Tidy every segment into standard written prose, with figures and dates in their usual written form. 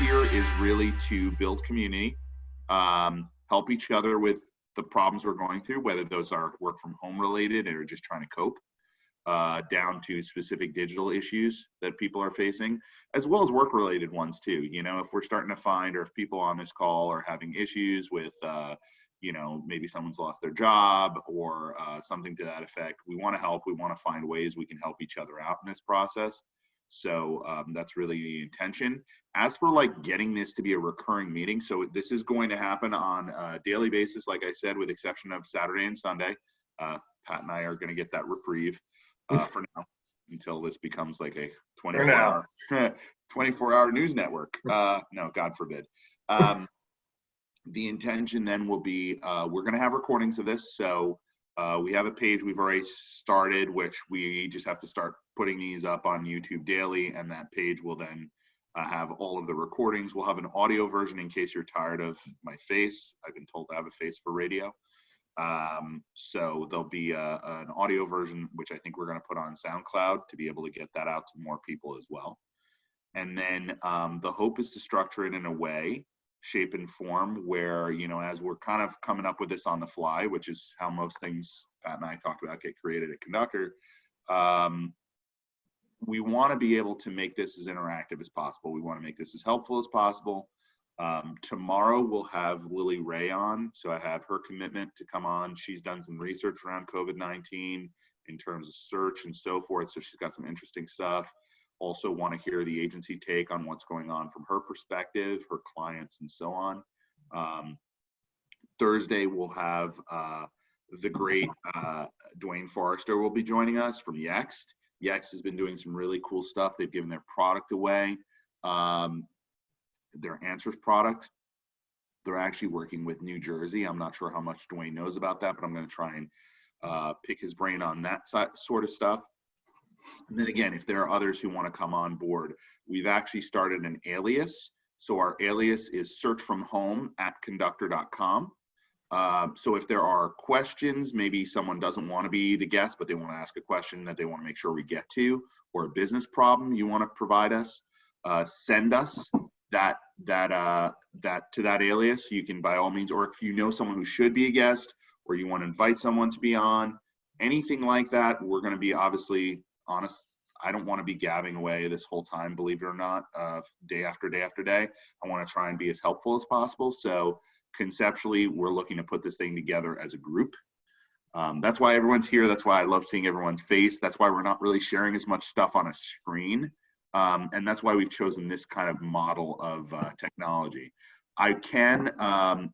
here is really to build community, help each other with the problems we're going through, whether those are work from home related or just trying to cope, down to specific digital issues that people are facing, as well as work related ones too. You know, if we're starting to find, or if people on this call are having issues with, you know, maybe someone's lost their job or something to that effect, we want to help. We want to find ways we can help each other out in this process. So that's really the intention. As for like getting this to be a recurring meeting, so this is going to happen on a daily basis, like I said, with exception of Saturday and Sunday. Pat and I are going to get that reprieve for now, until this becomes like a 24-hour news network. No, God forbid. The intention then will be, we're going to have recordings of this. So we have a page we've already started, which we just have to start putting these up on YouTube daily. And that page will then have all of the recordings. We'll have an audio version in case you're tired of my face. I've been told to have a face for radio. So there'll be an audio version, which I think we're going to put on SoundCloud to be able to get that out to more people as well. And then the hope is to structure it in a way, shape and form where, you know, as we're kind of coming up with this on the fly, which is how most things Pat and I talked about get created at Conductor, we want to be able to make this as interactive as possible. We want to make this as helpful as possible. Tomorrow we'll have Lily Ray on. So I have her commitment to come on. She's done some research around COVID-19 in terms of search and so forth. So she's got some interesting stuff. Also want to hear the agency take on what's going on from her perspective, her clients, and so on. Thursday we'll have the great Dwayne Forrester will be joining us from Yext. Yext has been doing some really cool stuff. They've given their product away, their Answers product. They're actually working with New Jersey. I'm not sure how much Dwayne knows about that, but I'm going to try and pick his brain on that sort of stuff. And then again, if there are others who want to come on board, we've actually started an alias. So our alias is searchfromhome@conductor.com. So if there are questions, maybe someone doesn't want to be the guest, but they want to ask a question that they want to make sure we get to, or a business problem you want to provide us, send us that to that alias. You can, by all means, or if you know someone who should be a guest, or you want to invite someone to be on, anything like that, we're going to be obviously honest. I don't want to be gabbing away this whole time, believe it or not, day after day after day. I want to try and be as helpful as possible. So conceptually, we're looking to put this thing together as a group. That's why everyone's here. That's why I love seeing everyone's face. That's why we're not really sharing as much stuff on a screen. And that's why we've chosen this kind of model of technology. I can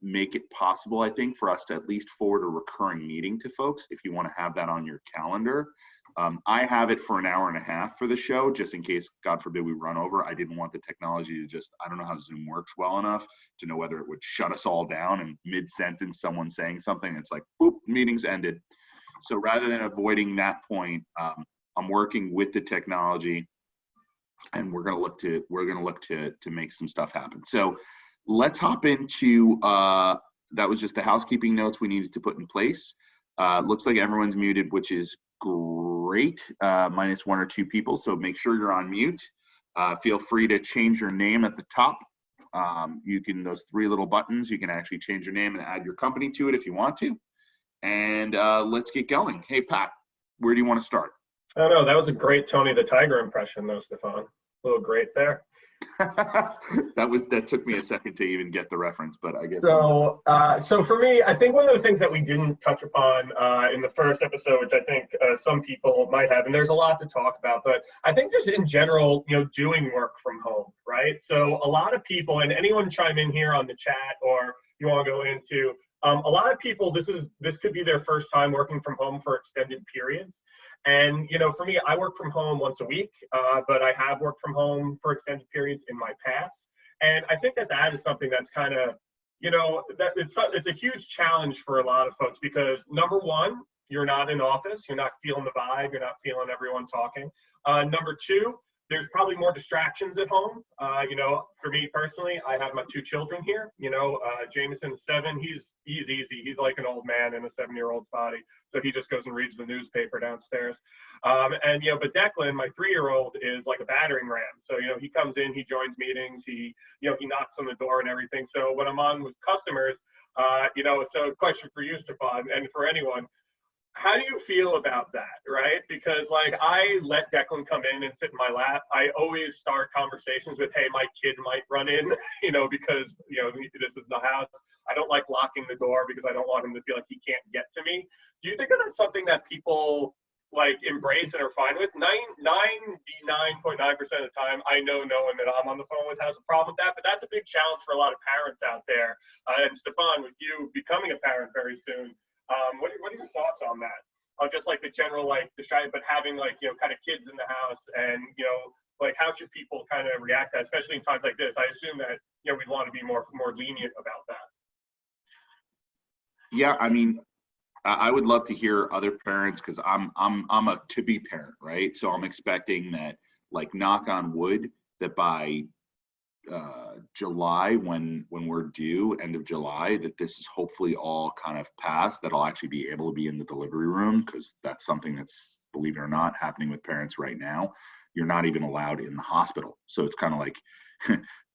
make it possible, I think, for us to at least forward a recurring meeting to folks if you want to have that on your calendar. I have it for an hour and a half for the show, just in case, God forbid, we run over. I didn't want the technology to just, I don't know how Zoom works well enough to know whether it would shut us all down and mid-sentence someone saying something, it's like, boop, meeting's ended. So rather than avoiding that point, I'm working with the technology, and we're going to look to make some stuff happen. So let's hop into, that was just the housekeeping notes we needed to put in place. Looks like everyone's muted, which is great, minus one or two people. So make sure you're on mute. Feel free to change your name at the top. You can, those three little buttons, you can actually change your name and add your company to it if you want to. And let's get going. Hey, Pat, where do you want to start? I don't know. That was a great Tony the Tiger impression, though, Stephan. A little great there. That took me a second to even get the reference, but I guess so. So for me, I think one of the things that we didn't touch upon in the first episode, which I think some people might have, and there's a lot to talk about, but I think just in general, you know, doing work from home, right? So a lot of people, and anyone chime in here on the chat, or you want to go into, a lot of people, this could be their first time working from home for extended periods. And, you know, for me, I work from home once a week, but I have worked from home for extended periods in my past. And I think that is something that's kind of, you know, that it's a huge challenge for a lot of folks because, number one, you're not in office, you're not feeling the vibe, you're not feeling everyone talking. Number two, there's probably more distractions at home. You know, for me personally, I have my two children here. You know, Jameson's 7. He's easy. He's like an old man in a 7-year-old's body. So he just goes and reads the newspaper downstairs. And, you know, but Declan, my 3-year-old, is like a battering ram. So, you know, he comes in, he joins meetings, he knocks on the door and everything. So when I'm on with customers, you know, so question for you, Stephan, and for anyone, how do you feel about that, right? Because like I let Declan come in and sit in my lap. I always start conversations with, hey, my kid might run in, you know, because, you know, this is the house. I don't like locking the door because I don't want him to feel like he can't get to me. Do you think that that's something that people like embrace and are fine with? 99.9% of the time, I know no one that I'm on the phone with has a problem with that, but that's a big challenge for a lot of parents out there. And Stephan, with you becoming a parent very soon, what are your thoughts on that? Just like the general, like the shy, but having like, you know, kind of kids in the house and, you know, like how should people kind of react to that, especially in times like this? I assume that, you know, we'd want to be more lenient about that. Yeah, I mean, I would love to hear other parents because I'm a to-be parent, right? So I'm expecting that, like, knock on wood, that by July, when we're due, end of July, that this is hopefully all kind of passed, that I'll actually be able to be in the delivery room, because that's something that's, believe it or not, happening with parents right now. You're not even allowed in the hospital. So it's kind of like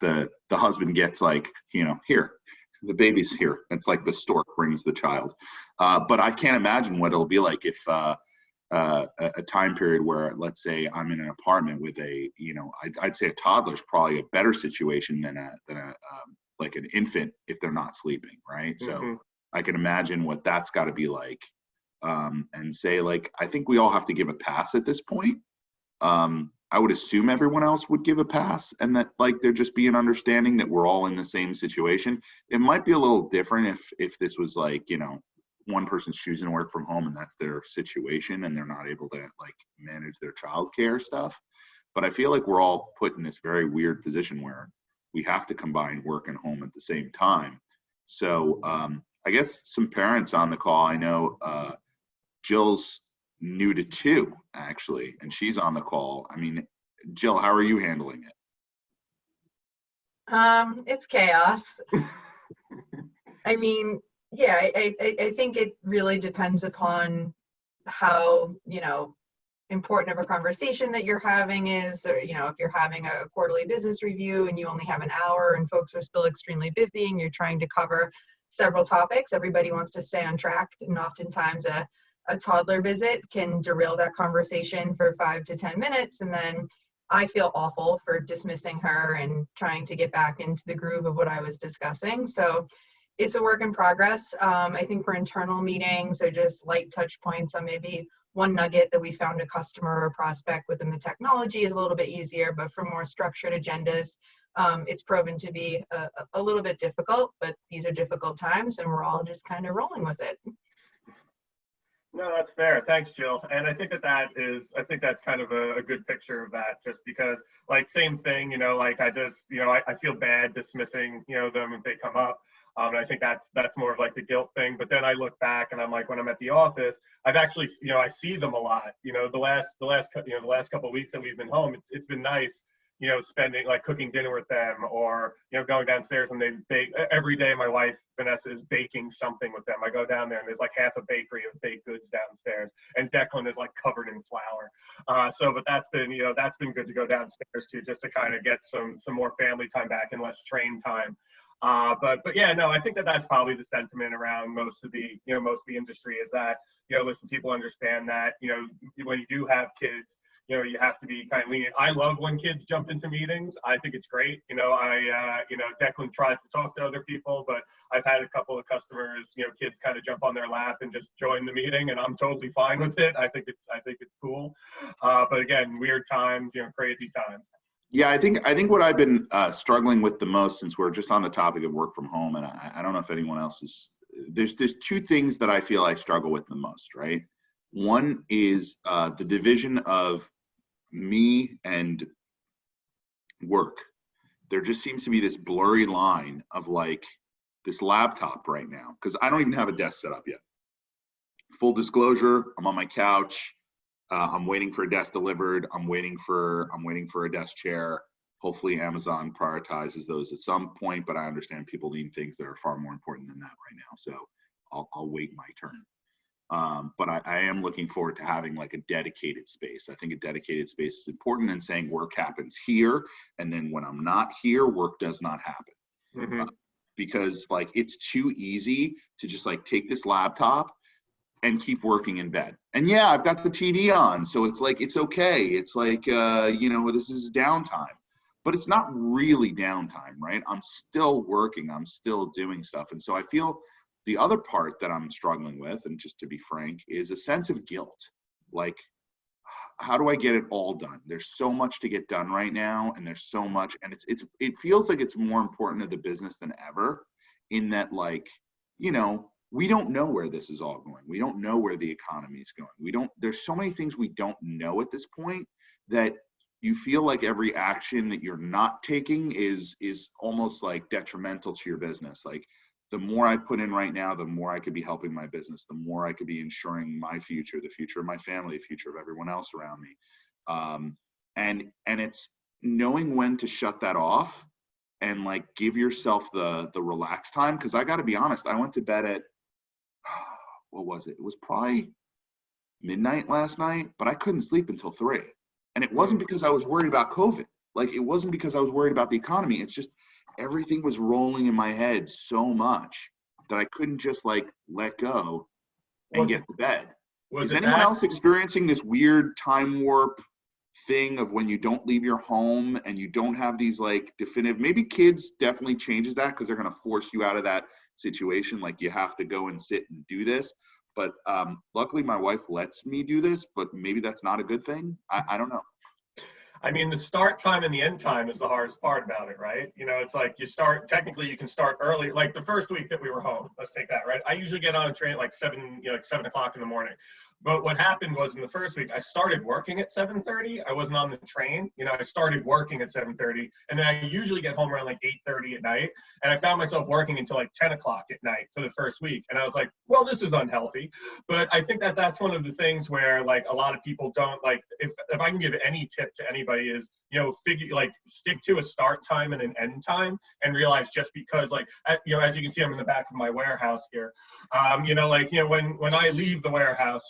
the husband gets like, you know, here, the baby's here. It's like the stork brings the child. But I can't imagine what it'll be like if a time period where, let's say, I'm in an apartment with a, you know, I'd say a toddler's probably a better situation than a like an infant if they're not sleeping, right? Mm-hmm. So I can imagine what that's got to be like, and say, like, I think we all have to give a pass at this point. I would assume everyone else would give a pass, and that, like, there just be an understanding that we're all in the same situation. It might be a little different if this was like, you know, one person's choosing to work from home and that's their situation and they're not able to like manage their childcare stuff. But I feel like we're all put in this very weird position where we have to combine work and home at the same time. So I guess some parents on the call, I know Jill's new to 2 actually, and she's on the call. I mean, Jill, how are you handling it? It's chaos. I mean, yeah, I think it really depends upon how, you know, important of a conversation that you're having is, or, you know, if you're having a quarterly business review and you only have an hour and folks are still extremely busy and you're trying to cover several topics, everybody wants to stay on track, and oftentimes a toddler visit can derail that conversation for 5 to 10 minutes, and then I feel awful for dismissing her and trying to get back into the groove of what I was discussing. So it's a work in progress. I think for internal meetings or just light touch points on maybe one nugget that we found a customer or prospect within the technology is a little bit easier, but for more structured agendas, it's proven to be a little bit difficult, but these are difficult times and we're all just kind of rolling with it. No, that's fair. Thanks, Jill. And I think that's kind of a good picture of that, just because, like, same thing, you know, like I just, you know, I feel bad dismissing, you know, them if they come up. And I think that's more of like the guilt thing. But then I look back and I'm like, when I'm at the office, I've actually, you know, I see them a lot. You know, the last couple of weeks that we've been home, it's been nice, you know, spending, like, cooking dinner with them, or, you know, going downstairs and they bake every day. My wife Vanessa is baking something with them. I go down there and there's like half a bakery of baked goods downstairs, and Declan is like covered in flour. But that's been good to go downstairs to, just to kind of get some more family time back and less train time. But yeah, no, I think that's probably the sentiment around most of the industry, is that, you know, listen, people understand that, you know, when you do have kids, you know, you have to be kind of lenient. I love when kids jump into meetings. I think it's great. You know, Declan tries to talk to other people, but I've had a couple of customers, you know, kids kind of jump on their lap and just join the meeting, and I'm totally fine with it. I think it's cool. But again, weird times, you know, crazy times. Yeah, I think what I've been struggling with the most, since we're just on the topic of work from home, and I don't know if anyone else is, there's 2 things that I feel I struggle with the most, right? One is the division of me and work. There just seems to be this blurry line of, like, this laptop right now, because I don't even have a desk set up yet. Full disclosure, I'm on my couch. I'm waiting for a desk delivered. I'm waiting for a desk chair. Hopefully Amazon prioritizes those at some point, but I understand people need things that are far more important than that right now. So I'll wait my turn. But I am looking forward to having like a dedicated space. I think a dedicated space is important, and saying work happens here, and then when I'm not here, work does not happen. Mm-hmm. Because like it's too easy to just like take this laptop and keep working in bed. And yeah, I've got the TV on, so it's like it's okay. It's like this is downtime. But it's not really downtime, right? I'm still working, I'm still doing stuff. And so I feel the other part that I'm struggling with, and just to be frank, is a sense of guilt. Like, how do I get it all done? There's so much to get done right now, and there's so much, and it feels like it's more important to the business than ever, in that, like, we don't know where this is all going. We don't know where the economy is going. There's so many things we don't know at this point, that you feel like every action that you're not taking is almost like detrimental to your business. Like, the more I put in right now, the more I could be helping my business, the more I could be ensuring my future, the future of my family, the future of everyone else around me. And it's knowing when to shut that off and like give yourself the relaxed time. Cause I got to be honest, I went to bed at, what was it? It was probably midnight last night, but I couldn't sleep until 3. And it wasn't because I was worried about COVID. Like, it wasn't because I was worried about the economy. It's just, everything was rolling in my head so much that I couldn't just like let go and get to bed. Is anyone else experiencing this weird time warp thing of when you don't leave your home and you don't have these like definitive, maybe kids definitely changes that because they're going to force you out of that situation. Like, you have to go and sit and do this. But luckily my wife lets me do this, but maybe that's not a good thing. I don't know. I mean, the start time and the end time is the hardest part about it, right? It's like technically you can start early. Like the first week that we were home, let's take that, right? I usually get on a train at like 7 o'clock in the morning. But what happened was, in the first week, I started working at 7:30. I wasn't on the train. I started working at 7:30, and then I usually get home around like 8:30 at night. And I found myself working until like 10 o'clock at night for the first week. And I was like, well, this is unhealthy. But I think that that's one of the things where like a lot of people don't like, if I can give any tip to anybody is, stick to a start time and an end time, and realize just because like, as you can see, I'm in the back of my warehouse here. When I leave the warehouse,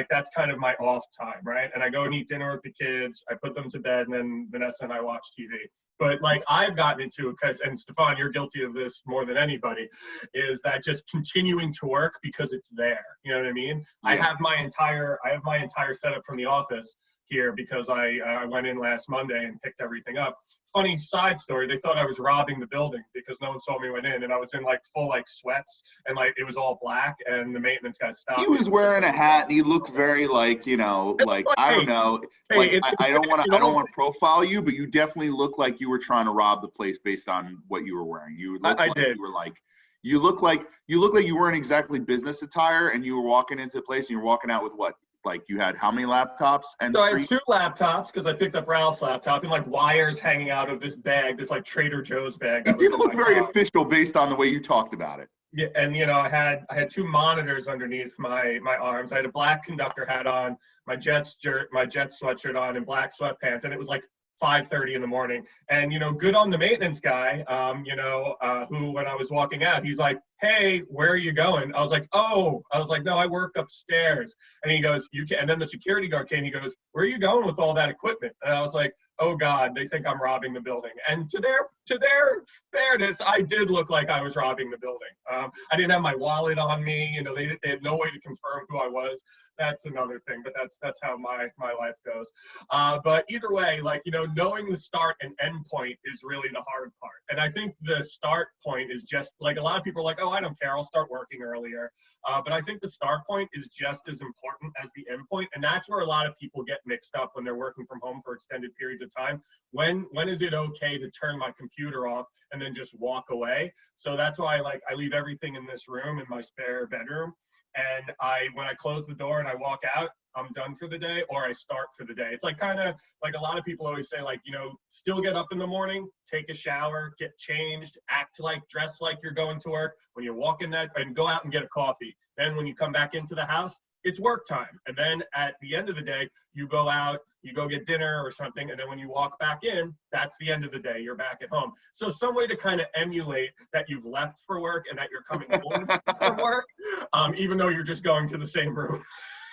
that's kind of my off time, right? And I go and eat dinner with the kids, I put them to bed, and then Vanessa and I watch TV. But like, I've gotten into, and Stephan, you're guilty of this more than anybody, is that just continuing to work because it's there. You know what I mean? Yeah. I have my entire setup from the office here because I went in last Monday and picked everything up. Funny side story, they thought I was robbing the building because no one saw me went in, and I was in like full like sweats, and like it was all black, and the maintenance guy stopped. He was wearing a hat and he looked very like, I don't know, I don't want to profile you, but you definitely look like you were trying to rob the place based on what you were wearing. You look like you weren't exactly business attire, and you were walking into the place and you were walking out with what? Like, you had how many laptops? And so I had 2 laptops because I picked up Ralph's laptop, and like wires hanging out of this bag, this like Trader Joe's bag. It didn't look very official based on the way you talked about it. Yeah, and I had 2 monitors underneath my arms. I had a black Conductor hat on, my Jets sweatshirt on, and black sweatpants, and it was like 5:30 in the morning. And good on the maintenance guy, who, when I was walking out, he's like, hey, where are you going? I was like, no, I work upstairs. And he goes, you can. And then the security guard came, he goes, where are you going with all that equipment? And I was like, oh God, they think I'm robbing the building. And to their fairness, I did look like I was robbing the building. I didn't have my wallet on me. They had no way to confirm who I was. That's another thing, but that's how my life goes. But either way, like, knowing the start and end point is really the hard part. And I think the start point is just like, a lot of people are like, oh, I don't care, I'll start working earlier. But I think the start point is just as important as the end point. And that's where a lot of people get mixed up when they're working from home for extended periods of time. When is it okay to turn my computer off and then just walk away? So that's why I leave everything in this room, in my spare bedroom. And when I close the door and I walk out, I'm done for the day, or I start for the day. It's like, kind of like, a lot of people always say, like, still get up in the morning, take a shower, get changed, dress like you're going to work. When you walk in that, and go out and get a coffee. Then when you come back into the house, it's work time. And then at the end of the day, you go out, you go get dinner or something. And then when you walk back in, that's the end of the day. You're back at home. So some way to kind of emulate that you've left for work and that you're coming home from work, even though you're just going to the same room.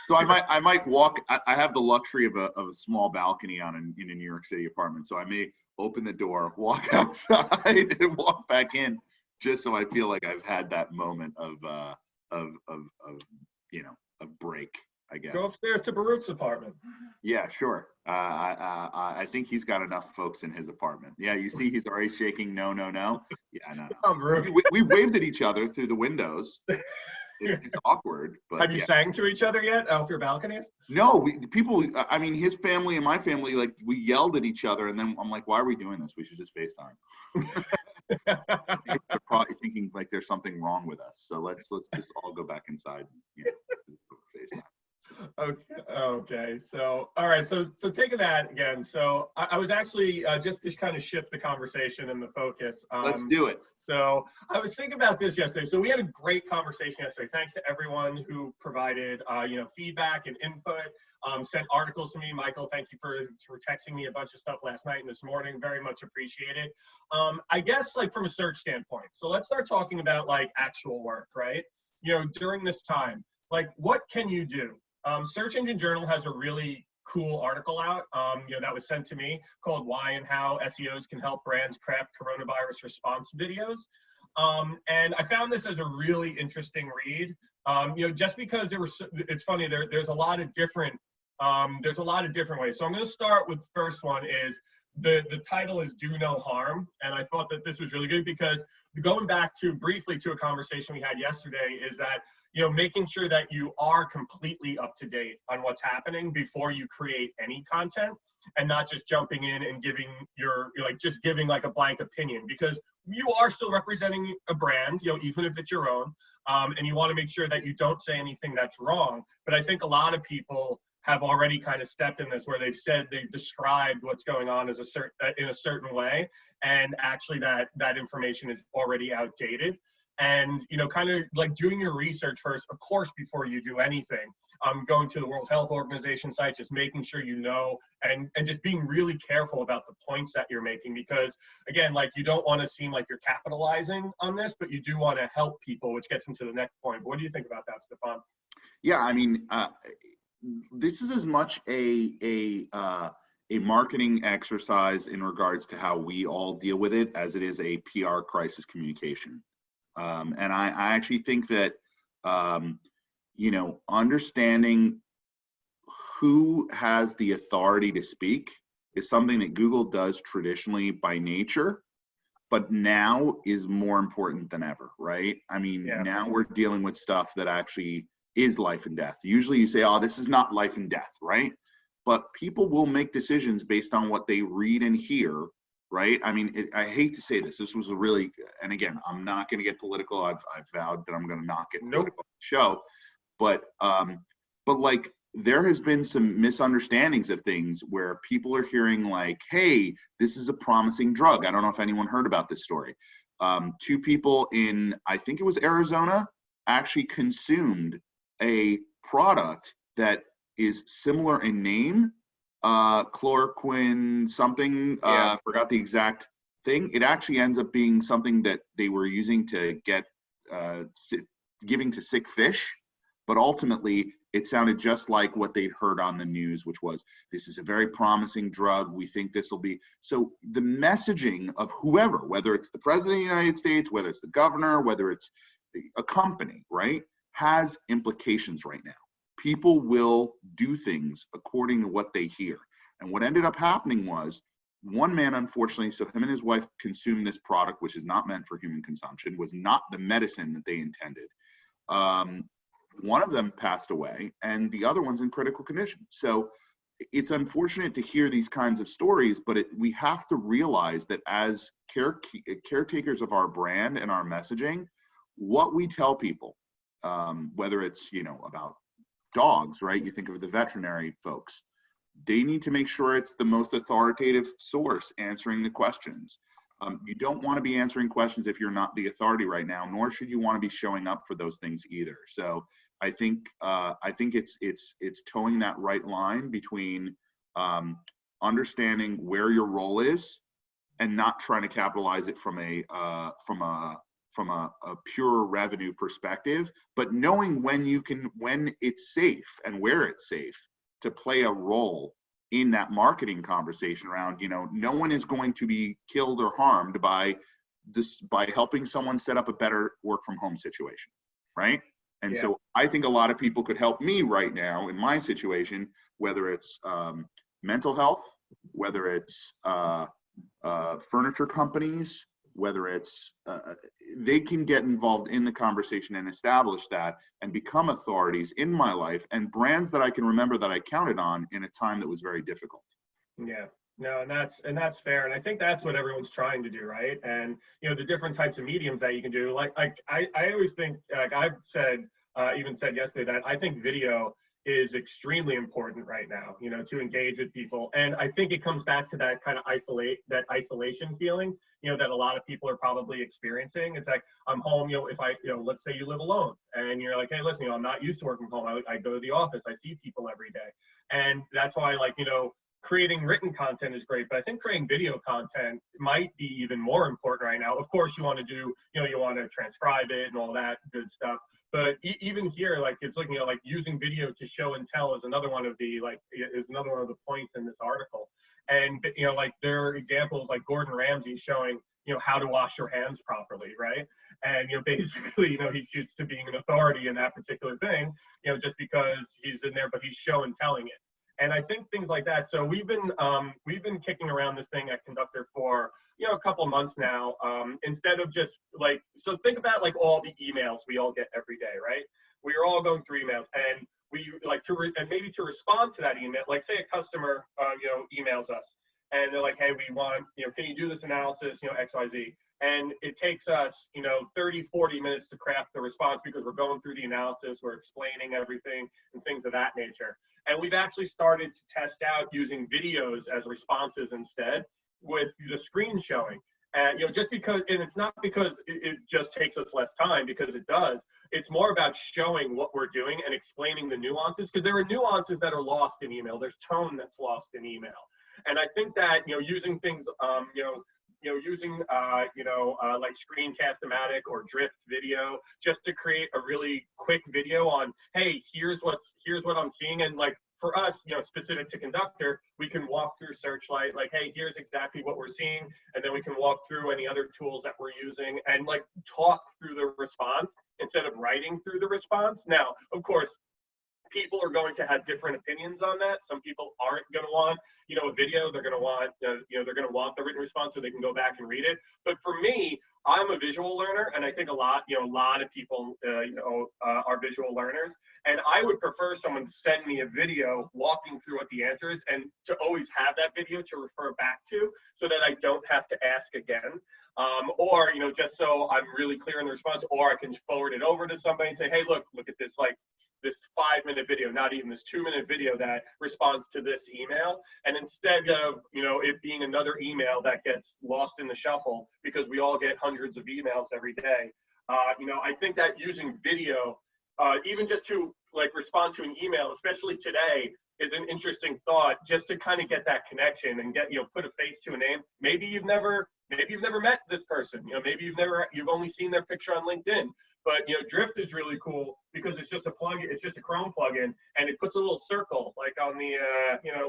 So I might walk. I have the luxury of a small balcony in a New York City apartment. So I may open the door, walk outside, and walk back in, just so I feel like I've had that moment of break, I guess. Go upstairs to Baruch's apartment. Yeah, sure. I think he's got enough folks in his apartment. Yeah, you see, he's already shaking. No. Yeah, no. We waved at each other through the windows. It's awkward, but have you sang to each other yet off your balconies? No, I mean, his family and my family, like, we yelled at each other, and then I'm like, why are we doing this? We should just FaceTime. They're probably thinking like there's something wrong with us. So let's just all go back inside. FaceTime. Okay. So, all right. So taking that again. So I was actually just to kind of shift the conversation and the focus. Let's do it. So I was thinking about this yesterday. So we had a great conversation yesterday. Thanks to everyone who provided, feedback and input. Sent articles to me. Michael, thank you for texting me a bunch of stuff last night and this morning. Very much appreciated. I guess like from a search standpoint. So let's start talking about like actual work, right? During this time, like what can you do? Search Engine Journal has a really cool article out, that was sent to me called Why and How SEOs Can Help Brands Craft Coronavirus Response Videos. And I found this as a really interesting read, just because it's funny, there's a lot of different ways. So I'm going to start with the first one is the title is Do No Harm. And I thought that this was really good because going back briefly to a conversation we had yesterday is that, making sure that you are completely up to date on what's happening before you create any content and not just jumping in and giving giving like a blank opinion, because you are still representing a brand, even if it's your own, and you want to make sure that you don't say anything that's wrong. But I think a lot of people have already kind of stepped in this where they've described what's going on as in a certain way, and actually that information is already outdated. And kind of like doing your research first, of course, before you do anything. Going to the World Health Organization site, just making sure and just being really careful about the points that you're making, because again, like you don't want to seem like you're capitalizing on this, but you do want to help people, which gets into the next point. What do you think about that, Stephan? Yeah, I mean, this is as much a marketing exercise in regards to how we all deal with it as it is a PR crisis communication. And I actually think that, understanding who has the authority to speak is something that Google does traditionally by nature, but now is more important than ever, right? I mean, Now we're dealing with stuff that actually is life and death. Usually you say, oh, this is not life and death, right? But people will make decisions based on what they read and hear. Right. I mean, I hate to say this. This was and again, I'm not going to get political. I've vowed that I'm going to not get political on the show. But like there has been some misunderstandings of things where people are hearing like, hey, this is a promising drug. I don't know if anyone heard about this story. 2 people in, I think it was Arizona, actually consumed a product that is similar in name. Chloroquine something, forgot the exact thing. It actually ends up being something that they were using to get giving to sick fish, but ultimately it sounded just like what they'd heard on the news, which was, this is a very promising drug. We think this will be. So the messaging of whoever, whether it's the president of the United States, whether it's the governor, whether it's a company, right, has implications right now. People will do things according to what they hear. And what ended up happening was one man, unfortunately, so him and his wife consumed this product, which is not meant for human consumption, was not the medicine that they intended. One of them passed away and the other one's in critical condition. So it's unfortunate to hear these kinds of stories, but we have to realize that as caretakers of our brand and our messaging, what we tell people, whether it's, about dogs, right? You think of the veterinary folks. They need to make sure it's the most authoritative source answering the questions. You don't want to be answering questions if you're not the authority right now, nor should you want to be showing up for those things either. So I think it's towing that right line between understanding where your role is and not trying to capitalize it from a pure revenue perspective, but knowing when it's safe and where it's safe to play a role in that marketing conversation around, no one is going to be killed or harmed by helping someone set up a better work from home situation, right? And Yeah. so I think a lot of people could help me right now in my situation, whether it's mental health, whether it's furniture companies, whether it's they can get involved in the conversation and establish that and become authorities in my life and brands that I can remember that I counted on in a time that was very difficult. Yeah. No, and that's fair, and I think that's what everyone's trying to do, right? And the different types of mediums that you can do. Like I always think, like I've said, even said yesterday, that I think video is extremely important right now, to engage with people. And I think it comes back to that kind of isolation feeling, that a lot of people are probably experiencing. It's like, I'm home, if I, let's say you live alone and you're like, hey, listen, I'm not used to working from home. I go to the office, I see people every day. And that's why, like, creating written content is great, but I think creating video content might be even more important right now. Of course, you want to do, you want to transcribe it and all that good stuff. But even here, like, it's looking at like using video to show and tell is another one of the points in this article. And like there are examples like Gordon Ramsay showing how to wash your hands properly, right? And basically he shoots to being an authority in that particular thing, just because he's in there, but he's show and telling it. And I think things like that. So we've been kicking around this thing at Conductor for a couple of months now. Instead of just like, so think about like all the emails we all get every day, right? We are all going through emails, and we like and maybe to respond to that email, like say a customer emails us and they're like, hey, we want, can you do this analysis, XYZ. And it takes us 30, 40 minutes to craft the response because we're going through the analysis, we're explaining everything and things of that nature. And we've actually started to test out using videos as responses instead, with the screen showing. And just because, and it's not because it just takes us less time, because it does. It's more about showing what we're doing and explaining the nuances, because there are nuances that are lost in email. There's tone that's lost in email. And I think that using things using like Screencast-O-Matic or Drift video, just to create a really quick video on, hey, here's what I'm seeing. And like for us, specific to Conductor, we can walk through Searchlight, like, hey, here's exactly what we're seeing. And then we can walk through any other tools that we're using and like talk through the response instead of writing through the response. Now, of course, people are going to have different opinions on that. Some people aren't going to want, a video. They're going to want, they're going to want the written response so they can go back and read it. But for me, I'm a visual learner, and I think a lot of people, are visual learners. And I would prefer someone to send me a video walking through what the answer is, and to always have that video to refer back to, so that I don't have to ask again. Or, just so I'm really clear in the response, or I can forward it over to somebody and say, hey, look at this, like, this 5-minute video, not even this 2-minute video that responds to this email. And instead of, it being another email that gets lost in the shuffle, because we all get hundreds of emails every day, I think that using video, even just to like respond to an email, especially today, is an interesting thought, just to kind of get that connection and get, put a face to a name. Maybe you've never met this person, maybe you've only seen their picture on LinkedIn. But Drift is really cool because it's just a Chrome plugin, and it puts a little circle like on the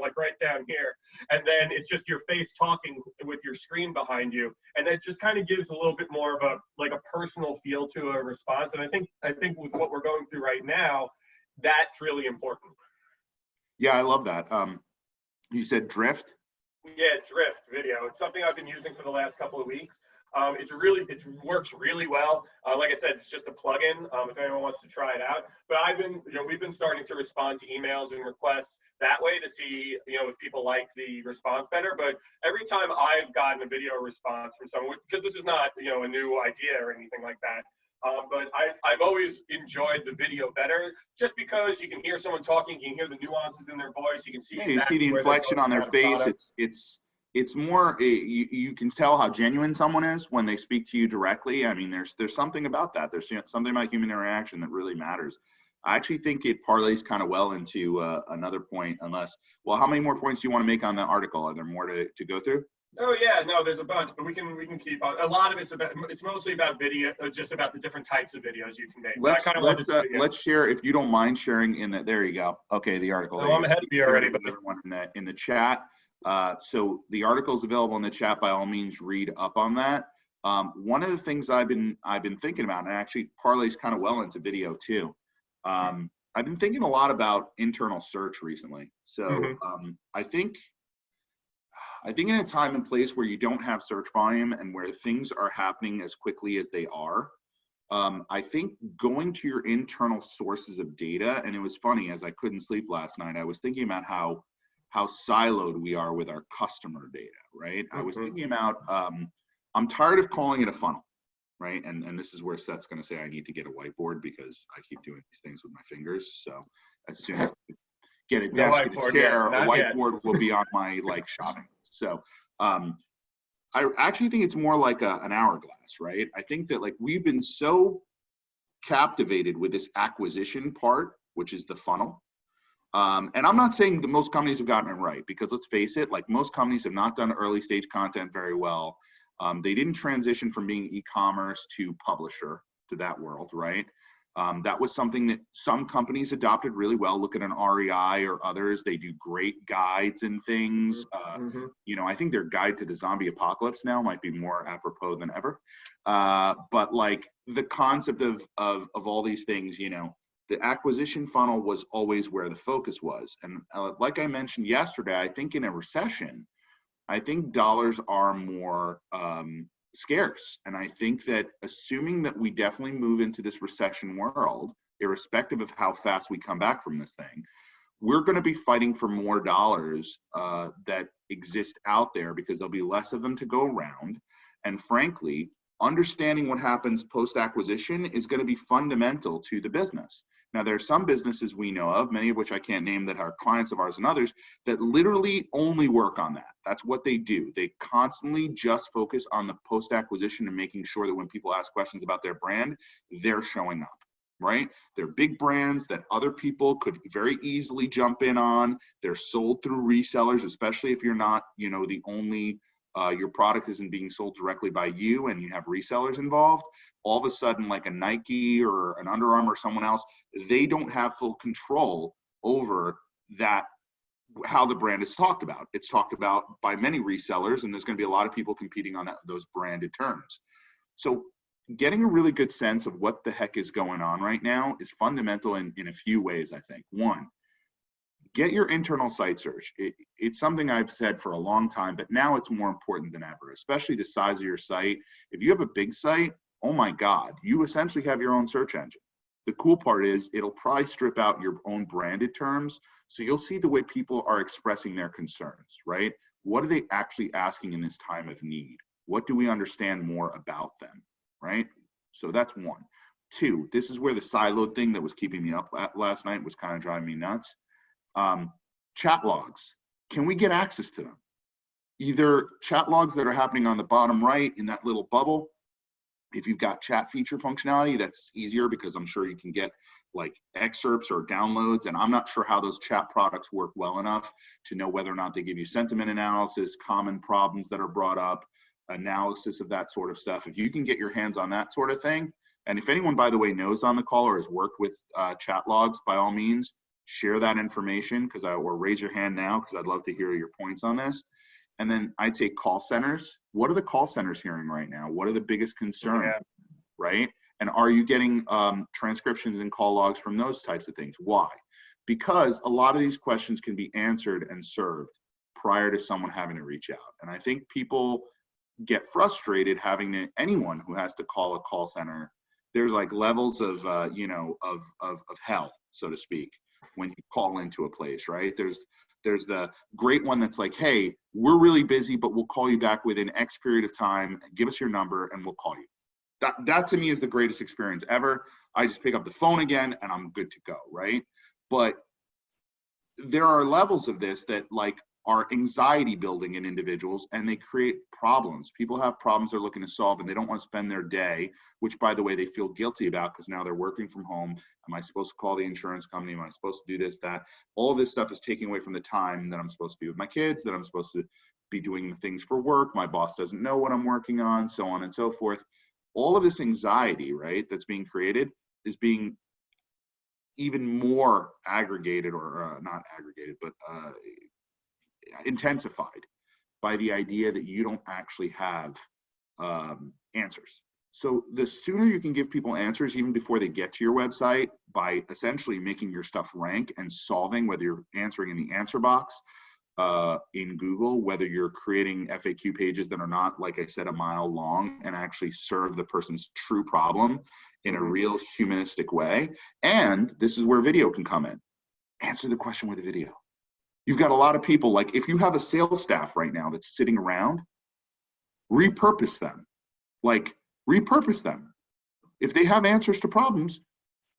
like right down here, and then it's just your face talking with your screen behind you, and it just kind of gives a little bit more of a personal feel to a response. And I think with what we're going through right now, that's really important. Yeah, I love that. You said Drift? Yeah, Drift video. It's something I've been using for the last couple of weeks. It works really well. Like I said, it's just a plugin. If anyone wants to try it out, but we've been starting to respond to emails and requests that way to see, if people like the response better. But every time I've gotten a video response from someone, because this is not, a new idea or anything like that. But I've always enjoyed the video better, just because you can hear someone talking, you can hear the nuances in their voice, you can see. Yeah, you see the inflection on their face. It's more, you can tell how genuine someone is when they speak to you directly. I mean, there's something about that. There's something about human interaction that really matters. I actually think it parlays kind of well into another point, unless, well, how many more points do you want to make on that article? Are there more to go through? Oh yeah, no, there's a bunch, but we can keep on. A lot of it's mostly about video, just about the different types of videos you can make. Let's share, if you don't mind sharing in that. There you go. Okay, the article. Oh, I'm ahead of you already, but everyone in the chat. So the article is available in the chat. By all means, read up on that. One of the things I've been thinking about, and actually parlays kind of well into video too. I've been thinking a lot about internal search recently. So I think in a time and place where you don't have search volume and where things are happening as quickly as they are, I think going to your internal sources of data, and it was funny, as I couldn't sleep last night, I was thinking about how siloed we are with our customer data, right? I was thinking about, I'm tired of calling it a funnel, right? And this is where Seth's going to say I need to get a whiteboard because I keep doing these things with my fingers. So as soon as I get a desk and a chair, a whiteboard will be on my shopping list. So I actually think it's more like an hourglass, right? I think that we've been so captivated with this acquisition part, which is the funnel. And I'm not saying that most companies have gotten it right, because let's face it, most companies have not done early stage content very well. They didn't transition from being e-commerce to publisher to that world, right? That was something that some companies adopted really well. Look at an REI or others. They do great guides and things. I think their guide to the zombie apocalypse now might be more apropos than ever. But the concept of all these things, the acquisition funnel was always where the focus was. And like I mentioned yesterday, I think in a recession, I think dollars are more scarce. And I think that assuming that we definitely move into this recession world, irrespective of how fast we come back from this thing, we're going to be fighting for more dollars that exist out there, because there'll be less of them to go around. And frankly, understanding what happens post-acquisition is going to be fundamental to the business. Now, there are some businesses we know of, many of which I can't name, that are clients of ours and others, that literally only work on that. That's what they do. They constantly just focus on the post-acquisition and making sure that when people ask questions about their brand, they're showing up, right? They're big brands that other people could very easily jump in on. They're sold through resellers, especially if you're not, the only your product isn't being sold directly by you and you have resellers involved. All of a sudden, like a Nike or an Under Armour or someone else, they don't have full control over that, how the brand is talked about. It's talked about by many resellers, and there's going to be a lot of people competing on those branded terms. So getting a really good sense of what the heck is going on right now is fundamental in a few ways, I think. One, get your internal site search. It's something I've said for a long time, but now it's more important than ever, especially the size of your site. If you have a big site, oh my God, you essentially have your own search engine. The cool part is it'll probably strip out your own branded terms, so you'll see the way people are expressing their concerns, right? What are they actually asking in this time of need? What do we understand more about them, right? So that's one. Two, this is where the siloed thing that was keeping me up last night was kind of driving me nuts. Chat logs. Can we get access to them? Either chat logs that are happening on the bottom right in that little bubble. If you've got chat feature functionality, that's easier because I'm sure you can get excerpts or downloads, and I'm not sure how those chat products work well enough to know whether or not they give you sentiment analysis, common problems that are brought up, analysis of that sort of stuff. If you can get your hands on that sort of thing, and if anyone, by the way, knows on the call or has worked with chat logs, by all means, share that information, or raise your hand now, because I'd love to hear your points on this. And then I'd say call centers. What are the call centers hearing right now? What are the biggest concerns, right? And are you getting transcriptions and call logs from those types of things? Why? Because a lot of these questions can be answered and served prior to someone having to reach out. And I think people get frustrated having to, anyone who has to call a call center, there's levels of, of hell, so to speak, when you call into a place, right? There's the great one that's hey, we're really busy, but we'll call you back within X period of time. Give us your number and we'll call you. That to me is the greatest experience ever. I just pick up the phone again and I'm good to go, right? But there are levels of this that are anxiety building in individuals, and they create problems. People have problems they're looking to solve, and they don't want to spend their day, which by the way, they feel guilty about because now they're working from home. Am I supposed to call the insurance company? Am I supposed to do this, that? All of this stuff is taking away from the time that I'm supposed to be with my kids, that I'm supposed to be doing things for work. My boss doesn't know what I'm working on, so on and so forth. All of this anxiety, right, that's being created is being even more aggregated, or not aggregated, but intensified by the idea that you don't actually have answers. So the sooner you can give people answers even before they get to your website, by essentially making your stuff rank and solving, whether you're answering in the answer box in Google, whether you're creating FAQ pages that are not, like I said, a mile long and actually serve the person's true problem in a real humanistic way. And this is where video can come in. Answer the question with a video. You've got a lot of people, like if you have a sales staff right now that's sitting around, repurpose them. Like repurpose them. If they have answers to problems,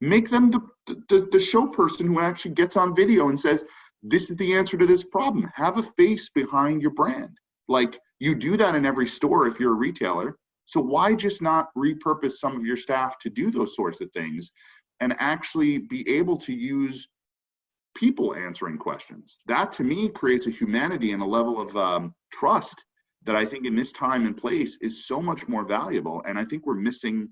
make them the show person who actually gets on video and says, this is the answer to this problem. Have a face behind your brand. Like you do that in every store if you're a retailer. So why just not repurpose some of your staff to do those sorts of things and actually be able to use people answering questions? That to me creates a humanity and a level of trust that I think in this time and place is so much more valuable. And I think we're missing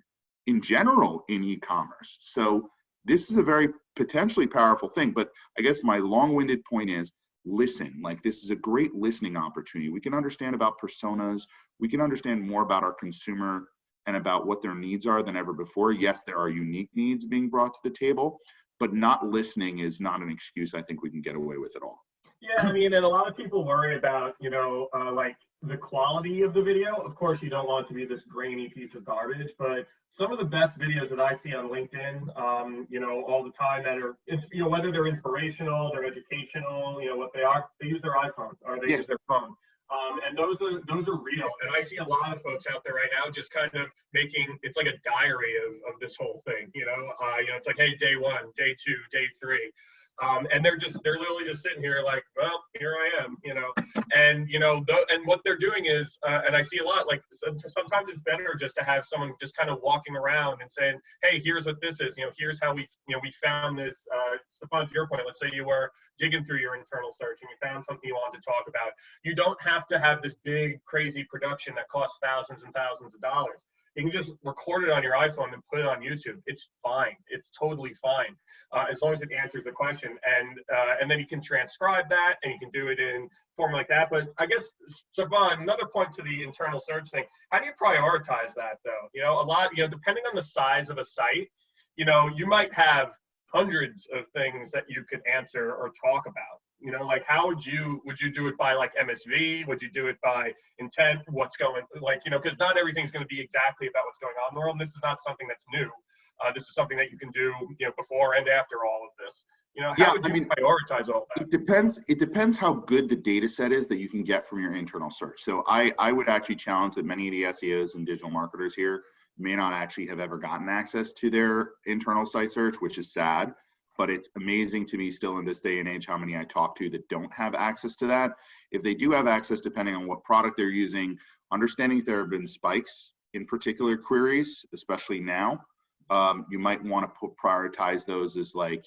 in general in e-commerce. So this is a very potentially powerful thing, but I guess my long-winded point is listen. Like this is a great listening opportunity. We can understand about personas. We can understand more about our consumer and about what their needs are than ever before. Yes, there are unique needs being brought to the table, but not listening is not an excuse I think we can get away with at all. Yeah, I mean, and a lot of people worry about, like the quality of the video. Of course, you don't want it to be this grainy piece of garbage, but some of the best videos that I see on LinkedIn, all the time that are, whether they're inspirational, they're educational, what they are, they use their iPhone or they use their phone. And those are real. And I see a lot of folks out there right now just kind of making, it's like a diary of this whole thing, it's like, hey, day 1, day 2, day 3. And they're literally just sitting here like, well, here I am, and, and what they're doing is, and I see a lot, like sometimes it's better just to have someone just kind of walking around and saying, hey, here's what this is, here's how we found this, Stephan, to your point, let's say you were digging through your internal search and you found something you wanted to talk about. You don't have to have this big, crazy production that costs thousands and thousands of dollars. You can just record it on your iPhone and put it on YouTube. It's fine. It's totally fine, as long as it answers the question. And then you can transcribe that, and you can do it in form like that. But I guess, Stephan, another point to the internal search thing. How do you prioritize that, though? A lot, depending on the size of a site, you might have hundreds of things that you could answer or talk about. Like how would you do it by like MSV? Would you do it by intent? What's going, because not everything's going to be exactly about what's going on in the world. And this is not something that's new. This is something that you can do, before and after all of this. How would you prioritize all that? It depends how good the data set is that you can get from your internal search. So I would actually challenge that many of the SEOs and digital marketers here may not actually have ever gotten access to their internal site search, which is sad. But it's amazing to me still in this day and age how many I talk to that don't have access to that. If they do have access, depending on what product they're using, understanding if there have been spikes in particular queries, especially now, you might want to prioritize those as like,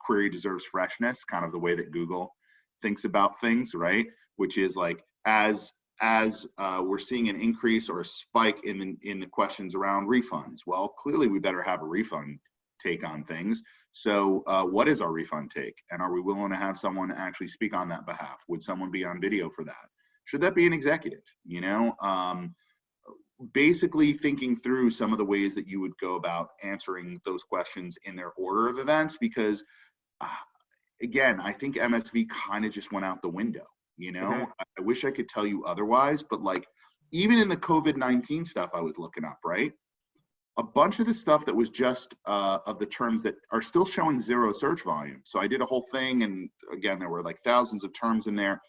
query deserves freshness, kind of the way that Google thinks about things, right? Which is like, as we're seeing an increase or a spike in the questions around refunds, well, clearly we better have a refund take on things. So what is our refund take? And are we willing to have someone actually speak on that behalf? Would someone be on video for that? Should that be an executive? Basically thinking through some of the ways that you would go about answering those questions in their order of events, because again, I think MSV kind of just went out the window. I wish I could tell you otherwise, but like even in the COVID-19 stuff I was looking up, right? A bunch of the stuff that was just of the terms that are still showing 0 search volume. So I did a whole thing, and again, there were like thousands of terms in there.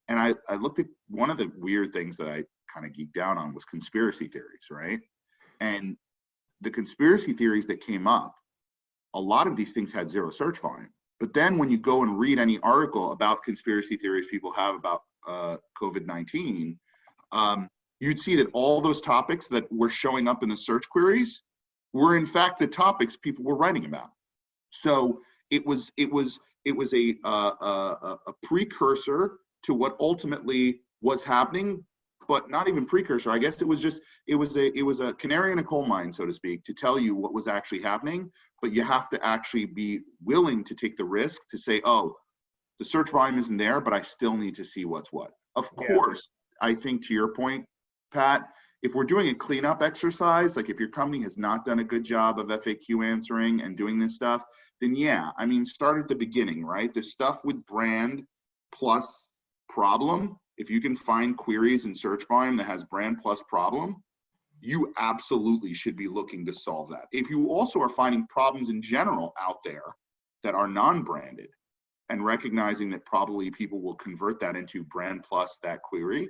And I looked at one of the weird things that I kind of geeked out on was conspiracy theories, right? And the conspiracy theories that came up, a lot of these things had 0 search volume. But then when you go and read any article about conspiracy theories people have about COVID-19, you'd see that all those topics that were showing up in the search queries were in fact the topics people were writing about. So it was a precursor to what ultimately was happening, but not even precursor. I guess it was a canary in a coal mine, so to speak, to tell you what was actually happening. But you have to actually be willing to take the risk to say, oh, the search volume isn't there, but I still need to see what's what. Of course, I think to your point, Pat, if we're doing a cleanup exercise, like if your company has not done a good job of FAQ answering and doing this stuff, then yeah, I mean, start at the beginning, right? The stuff with brand plus problem, if you can find queries in search volume that has brand plus problem, you absolutely should be looking to solve that. If you also are finding problems in general out there that are non-branded and recognizing that probably people will convert that into brand plus that query,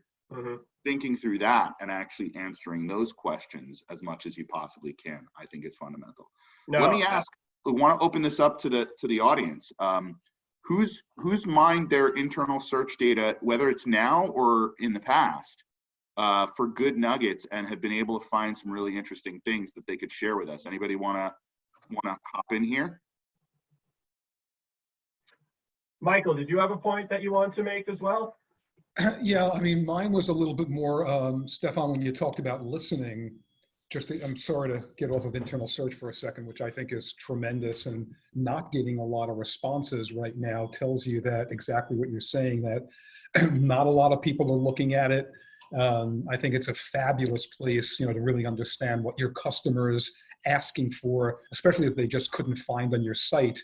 thinking through that and actually answering those questions as much as you possibly can, I think is fundamental. Let me ask, I want to open this up to the audience. Who's mined their internal search data, whether it's now or in the past, for good nuggets and have been able to find some really interesting things that they could share with us? Anybody wanna hop in here? Michael, did you have a point that you want to make as well? Yeah, I mean, mine was a little bit more, Stephan, when you talked about listening, I'm sorry to get off of internal search for a second, which I think is tremendous, and not getting a lot of responses right now tells you that exactly what you're saying, that not a lot of people are looking at it. I think it's a fabulous place, to really understand what your customer is asking for, especially if they just couldn't find on your site.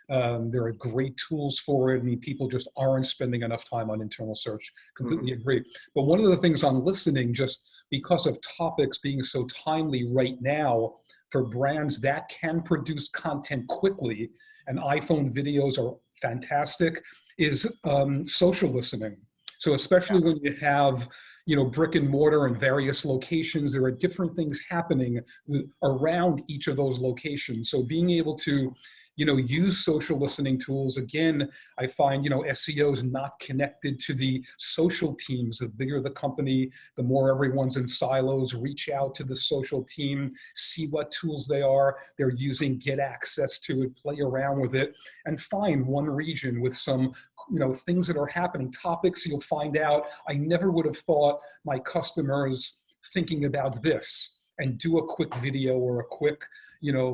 There are great tools for it. I mean, people just aren't spending enough time on internal search. Completely agree. But one of the things on listening, just because of topics being so timely right now for brands that can produce content quickly, and iPhone videos are fantastic, is social listening. So especially when you have, brick and mortar in various locations, there are different things happening around each of those locations. So being able to use social listening tools. Again, I find, SEO is not connected to the social teams. The bigger the company, the more everyone's in silos. Reach out to the social team, see what tools they're using, get access to it, play around with it, and find one region with some, things that are happening, topics you'll find out. I never would have thought my customers thinking about this, and do a quick video or a quick,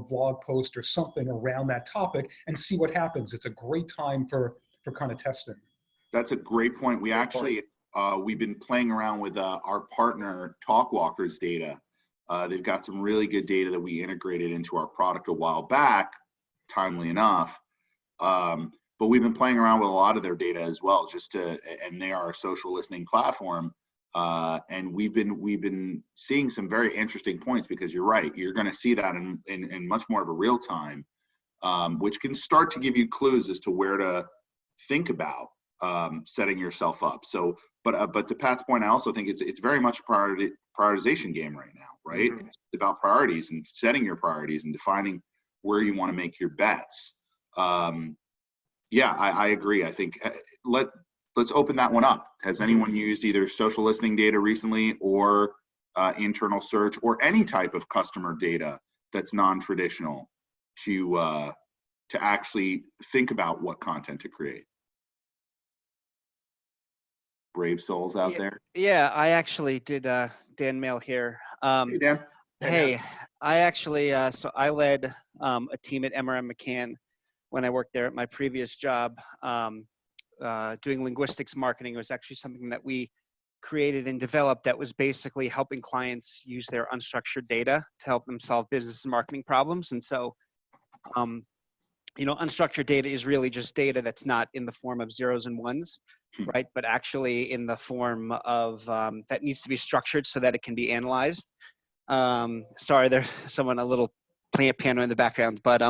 blog post or something around that topic and see what happens. It's a great time for kind of testing. That's a great point. We actually, we've been playing around with our partner TalkWalker's data. They've got some really good data that we integrated into our product a while back, timely enough. But we've been playing around with a lot of their data as well, and they are a social listening platform. And we've been seeing some very interesting points, because you're right, you're going to see that in much more of a real time, which can start to give you clues as to where to think about setting yourself up. So, but to Pat's point, I also think it's very much a prioritization game right now, right? It's about priorities and setting your priorities and defining where you want to make your bets. Yeah, I agree. I think let's open that one up. Has anyone used either social listening data recently or internal search or any type of customer data that's non-traditional to actually think about what content to create? Brave souls out there. Yeah, I actually did. Dan Mail here. Hey, Dan. Hey, I actually, so I led a team at MRM McCann when I worked there at my previous job. Doing linguistics marketing was actually something that we created and developed that was basically helping clients use their unstructured data to help them solve business and marketing problems. And so, unstructured data is really just data that's not in the form of zeros and ones, right? But actually in the form of, that needs to be structured so that it can be analyzed. Sorry, there's someone, a little piano in the background, but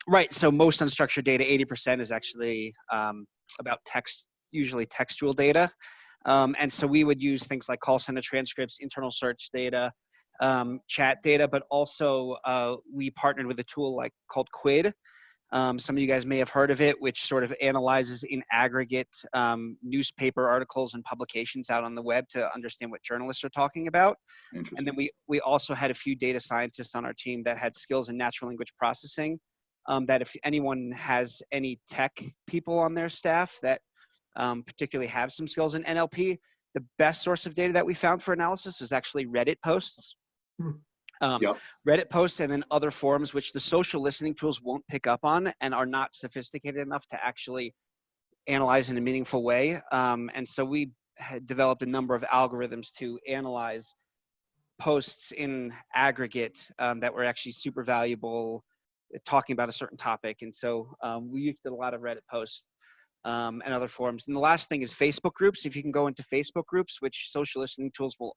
right, so most unstructured data, 80% is actually about text, usually textual data. And so we would use things like call center transcripts, internal search data, chat data, but also we partnered with a tool called Quid, Some of you guys may have heard of it, which sort of analyzes in aggregate newspaper articles and publications out on the web to understand what journalists are talking about. And then we also had a few data scientists on our team that had skills in natural language processing, that if anyone has any tech people on their staff that particularly have some skills in NLP, the best source of data that we found for analysis is actually Reddit posts. Reddit posts and then other forums, which the social listening tools won't pick up on and are not sophisticated enough to actually analyze in a meaningful way. And so we had developed a number of algorithms to analyze posts in aggregate that were actually super valuable, talking about a certain topic. And so we used a lot of Reddit posts and other forums. And the last thing is Facebook groups. If you can go into Facebook groups, which social listening tools will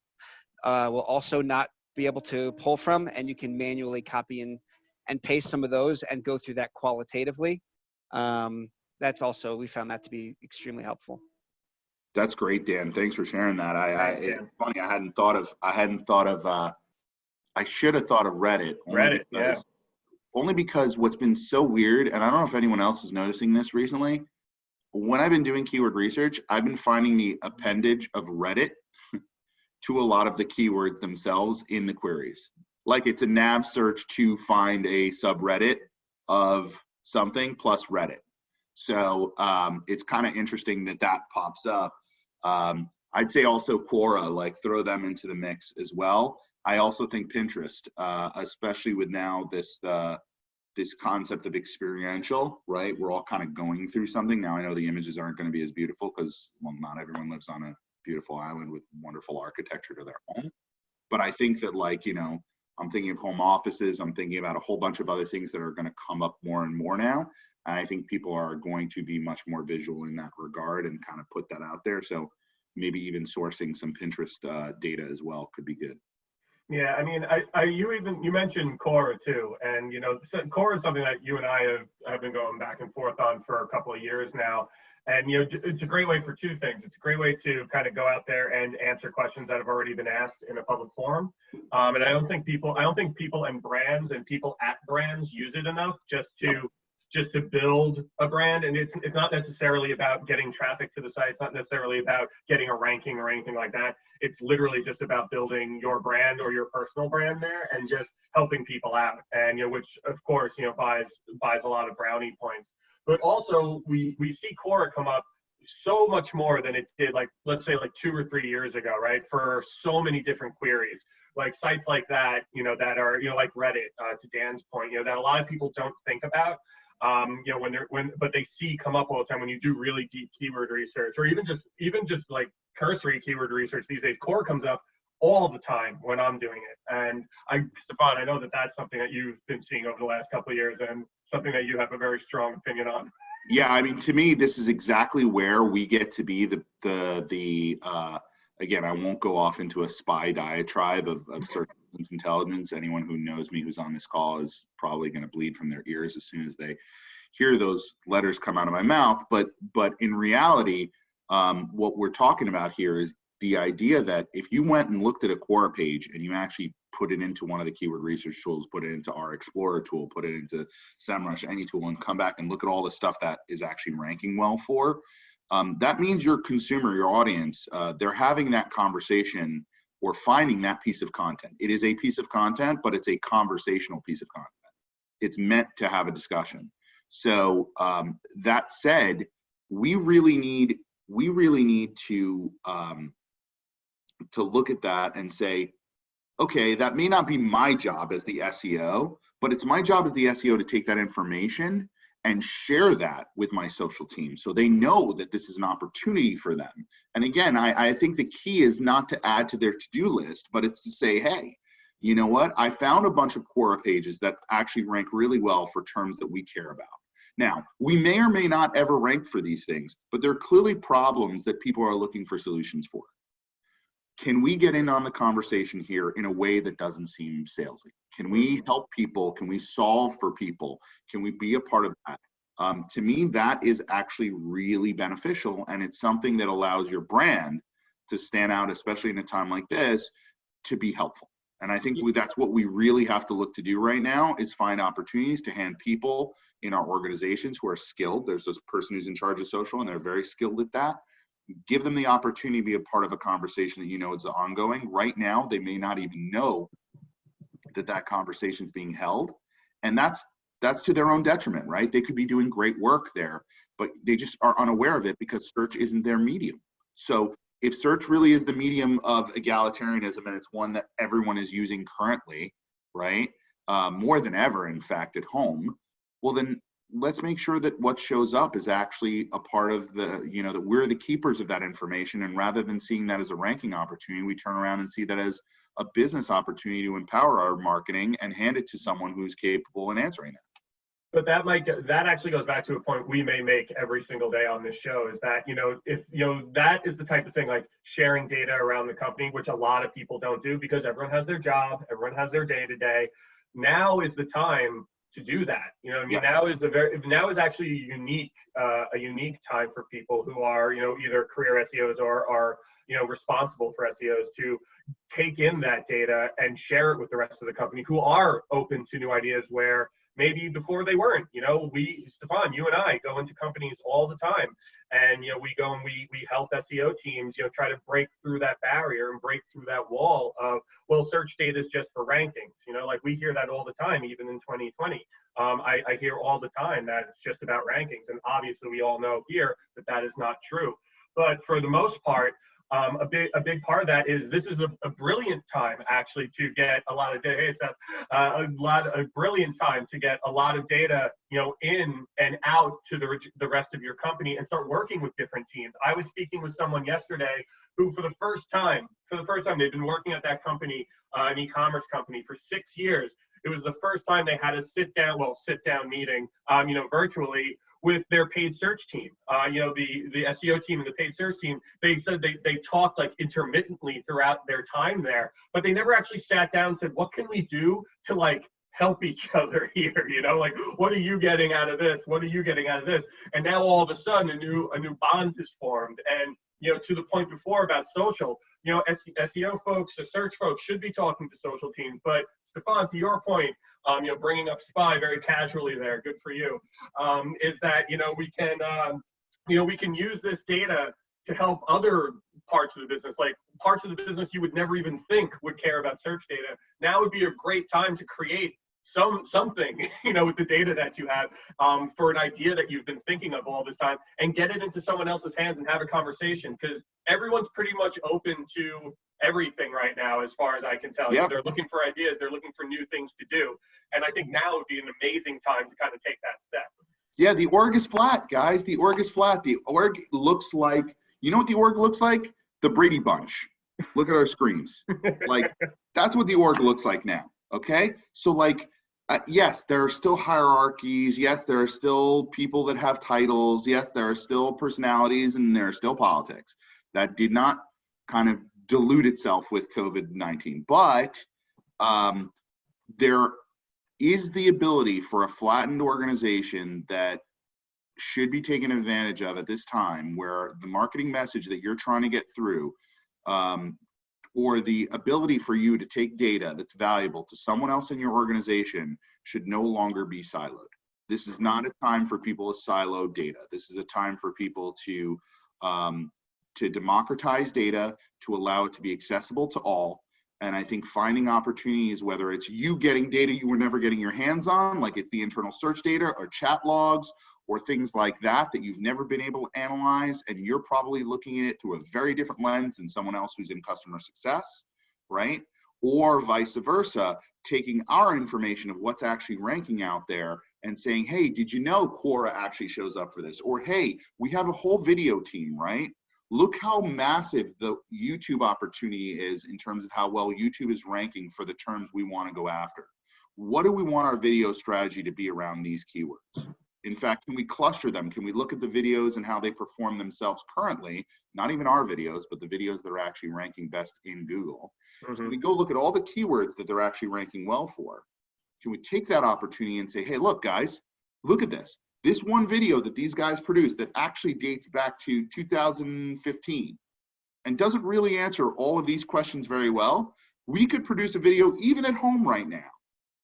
also not be able to pull from, and you can manually copy and paste some of those and go through that qualitatively. That's also, we found that to be extremely helpful. That's great, Dan. Thanks for sharing that. Thanks, Dan. It's funny. I should have thought of Reddit. Only because what's been so weird, and I don't know if anyone else is noticing this recently, when I've been doing keyword research, I've been finding the appendage of Reddit to a lot of the keywords themselves in the queries. Like it's a nav search to find a subreddit of something plus Reddit. So it's kind of interesting that pops up. I'd say also Quora, like throw them into the mix as well. I also think Pinterest, especially with now this concept of experiential, right? We're all kind of going through something. Now I know the images aren't going to be as beautiful because, well, not everyone lives on a beautiful island with wonderful architecture to their home. But I think that, like, you know, I'm thinking of home offices. I'm thinking about a whole bunch of other things that are going to come up more and more now. And I think people are going to be much more visual in that regard and kind of put that out there. So maybe even sourcing some Pinterest data as well could be good. Yeah, I mean, you mentioned Quora too, and you know, Quora is something that you and I have been going back and forth on for a couple of years now. And you know, it's a great way for two things. It's a great way to kind of go out there and answer questions that have already been asked in a public forum. And I don't think people and brands and people at brands use it enough just to build a brand. And it's not necessarily about getting traffic to the site. It's not necessarily about getting a ranking or anything like that. It's literally just about building your brand or your personal brand there and just helping people out. And you know, which of course, you know, buys a lot of brownie points. But also we see Quora come up so much more than it did, like, let's say like 2 or 3 years ago, right? For so many different queries, like sites like that, you know, that are, you know, like Reddit, to Dan's point, you know, that a lot of people don't think about, you know, but they see come up all the time when you do really deep keyword research, or even just like cursory keyword research these days. Quora comes up all the time when I'm doing it. And Stephan, I know that that's something that you've been seeing over the last couple of years and something that you have a very strong opinion on. Yeah, I mean, to me, this is exactly where we get to be again, I won't go off into a spy diatribe of search business intelligence. Anyone who knows me who's on this call is probably going to bleed from their ears as soon as they hear those letters come out of my mouth. But in reality, what we're talking about here is the idea that if you went and looked at a Quora page and you actually put it into one of the keyword research tools, put it into our Explorer tool, put it into SEMrush, any tool, and come back and look at all the stuff that is actually ranking well for, that means your consumer, your audience, they're having that conversation or finding that piece of content. It is a piece of content, but it's a conversational piece of content. It's meant to have a discussion. So that said, we really need to look at that and say, okay, that may not be my job as the SEO, but it's my job as the SEO to take that information and share that with my social team so they know that this is an opportunity for them. And again, I think the key is not to add to their to-do list, but it's to say, hey, you know what? I found a bunch of Quora pages that actually rank really well for terms that we care about. Now, we may or may not ever rank for these things, but there are clearly problems that people are looking for solutions for. Can we get in on the conversation here in a way that doesn't seem salesy? Can we help people? Can we solve for people? Can we be a part of that? To me, that is actually really beneficial, and it's something that allows your brand to stand out, especially in a time like this, to be helpful. And I think that's what we really have to look to do right now, is find opportunities to hand people in our organizations who are skilled. There's this person who's in charge of social, and they're very skilled at that. Give them the opportunity to be a part of a conversation that you know is ongoing. Right now, they may not even know that conversation is being held. And that's to their own detriment, right? They could be doing great work there, but they just are unaware of it because search isn't their medium. So if search really is the medium of egalitarianism, and it's one that everyone is using currently, right? More than ever, in fact, at home, well, then let's make sure that what shows up is actually a part of the, you know, that we're the keepers of that information. And rather than seeing that as a ranking opportunity, we turn around and see that as a business opportunity to empower our marketing and hand it to someone who's capable in answering that. But that actually goes back to a point we may make every single day on this show, is that, you know, if, you know, that is the type of thing, like sharing data around the company, which a lot of people don't do because everyone has their job, everyone has their day to day. Now is the time to do that. You know, I mean, now is actually a unique time for people who are, you know, either career SEOs or are, you know, responsible for SEOs to take in that data and share it with the rest of the company who are open to new ideas where maybe before they weren't. You know, Stephan, you and I go into companies all the time, and, you know, we go and we help SEO teams, you know, try to break through that barrier and break through that wall of, well, search data is just for rankings. You know, like we hear that all the time, even in 2020. I hear all the time that it's just about rankings, and obviously we all know here that that is not true. But for the most part, a big part of that is this is a brilliant time actually to get a lot of data. A brilliant time to get a lot of data, you know, in and out to the rest of your company and start working with different teams. I was speaking with someone yesterday who, for the first time, they've been working at that company, an e-commerce company, for 6 years. It was the first time they had a sit down meeting, you know, virtually, with their paid search team. You know, the SEO team and the paid search team, they said they talked like intermittently throughout their time there, but they never actually sat down and said, what can we do to like help each other here? You know, like, what are you getting out of this? What are you getting out of this? And now all of a sudden a new bond is formed. And, you know, to the point before about social, you know, SEO folks, the search folks should be talking to social teams. But Stephan, to your point, you know, bringing up SPY very casually there, good for you, is that, you know, we can use this data to help other parts of the business, like parts of the business you would never even think would care about search data. Now would be a great time to create something, you know, with the data that you have, for an idea that you've been thinking of all this time, and get it into someone else's hands and have a conversation, because everyone's pretty much open to everything right now, as far as I can tell. Yep. They're looking for ideas, they're looking for new things to do, and I think now would be an amazing time to kind of take that step. Yeah, the org is flat, guys. The org is flat. The org looks like, you know what the org looks like? The Brady Bunch. Look at our screens. Like, that's what the org looks like now, okay? So, like, yes, there are still hierarchies. Yes, there are still people that have titles. Yes, there are still personalities, and there are still politics. That did not kind of dilute itself with COVID-19. But there is the ability for a flattened organization that should be taken advantage of at this time, where the marketing message that you're trying to get through, or the ability for you to take data that's valuable to someone else in your organization, should no longer be siloed. This is not a time for people to silo data. This is a time for people to democratize data, to allow it to be accessible to all. And I think finding opportunities, whether it's you getting data you were never getting your hands on, like it's the internal search data or chat logs or things like that you've never been able to analyze, and you're probably looking at it through a very different lens than someone else who's in customer success, right? Or vice versa, taking our information of what's actually ranking out there and saying, hey, did you know Quora actually shows up for this? Or, hey, we have a whole video team, right? Look how massive the YouTube opportunity is in terms of how well YouTube is ranking for the terms we want to go after. What do we want our video strategy to be around these keywords? In fact, can we cluster them? Can we look at the videos and how they perform themselves currently? Not even our videos, but the videos that are actually ranking best in Google. Mm-hmm. Can we go look at all the keywords that they're actually ranking well for? Can we take that opportunity and say, hey, look, guys, look at this. This one video that these guys produced that actually dates back to 2015 and doesn't really answer all of these questions very well, We could produce a video even at home right now,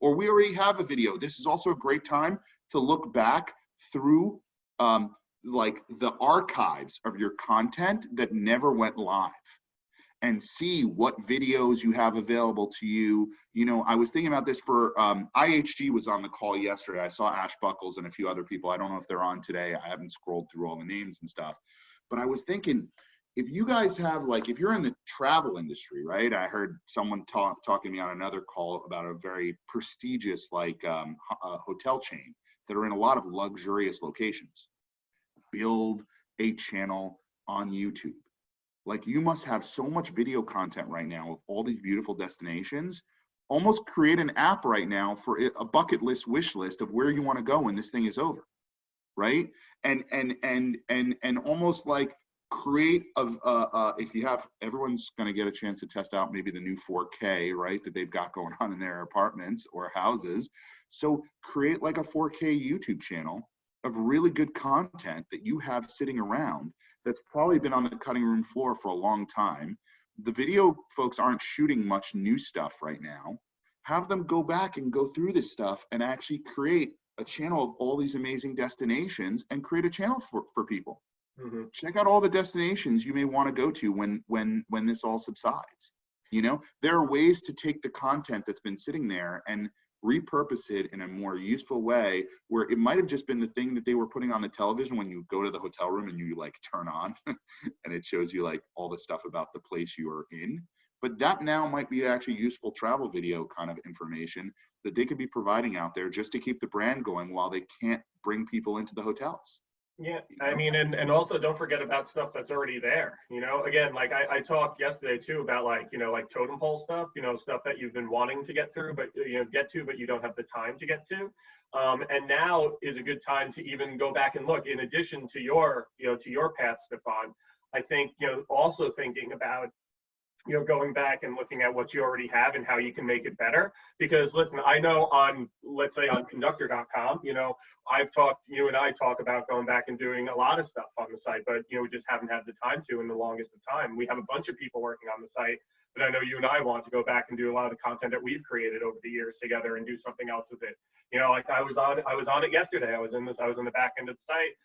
or we already have a video. This is also a great time to look back through like the archives of your content that never went live and see what videos you have available to you. You know, I was thinking about this for IHG was on the call yesterday. I saw Ash Buckles and a few other people. I don't know if they're on today. I haven't scrolled through all the names and stuff, but I was thinking, if you guys have, like, if you're in the travel industry, right? I heard someone talking to me on another call about a very prestigious, like, hotel chain that are in a lot of luxurious locations. Build a channel on YouTube. Like, you must have so much video content right now of all these beautiful destinations. Almost create an app right now for a bucket list, wish list of where you want to go when this thing is over, right? And almost like create if you have, everyone's going to get a chance to test out maybe the new 4K, right, that they've got going on in their apartments or houses. So create like a 4K YouTube channel of really good content that you have sitting around that's probably been on the cutting room floor for a long time. The video folks aren't shooting much new stuff right now. Have them go back and go through this stuff and actually create a channel of all these amazing destinations and create a channel for people. Mm-hmm. Check out all the destinations you may want to go to when this all subsides. You know, there are ways to take the content that's been sitting there and repurpose it in a more useful way, where it might have just been the thing that they were putting on the television when you go to the hotel room and you like turn on and it shows you like all the stuff about the place you are in. But that now might be actually useful travel video kind of information that they could be providing out there just to keep the brand going while they can't bring people into the hotels. Yeah, I mean, and also don't forget about stuff that's already there. You know, again, like I talked yesterday too about, like, you know, like totem pole stuff, you know, stuff that you've been wanting to get through, but but you don't have the time to get to. And now is a good time to even go back and look, in addition to your, to your path, Stephan. I think, also thinking about, going back and looking at what you already have and how you can make it better. Because listen, I know let's say on Conductor.com, you and I talk about going back and doing a lot of stuff on the site, but we just haven't had the time to in the longest of time. We have a bunch of people working on the site, but I know you and I want to go back and do a lot of the content that we've created over the years together and do something else with it. Like I was on it yesterday. I was in the back end of the site.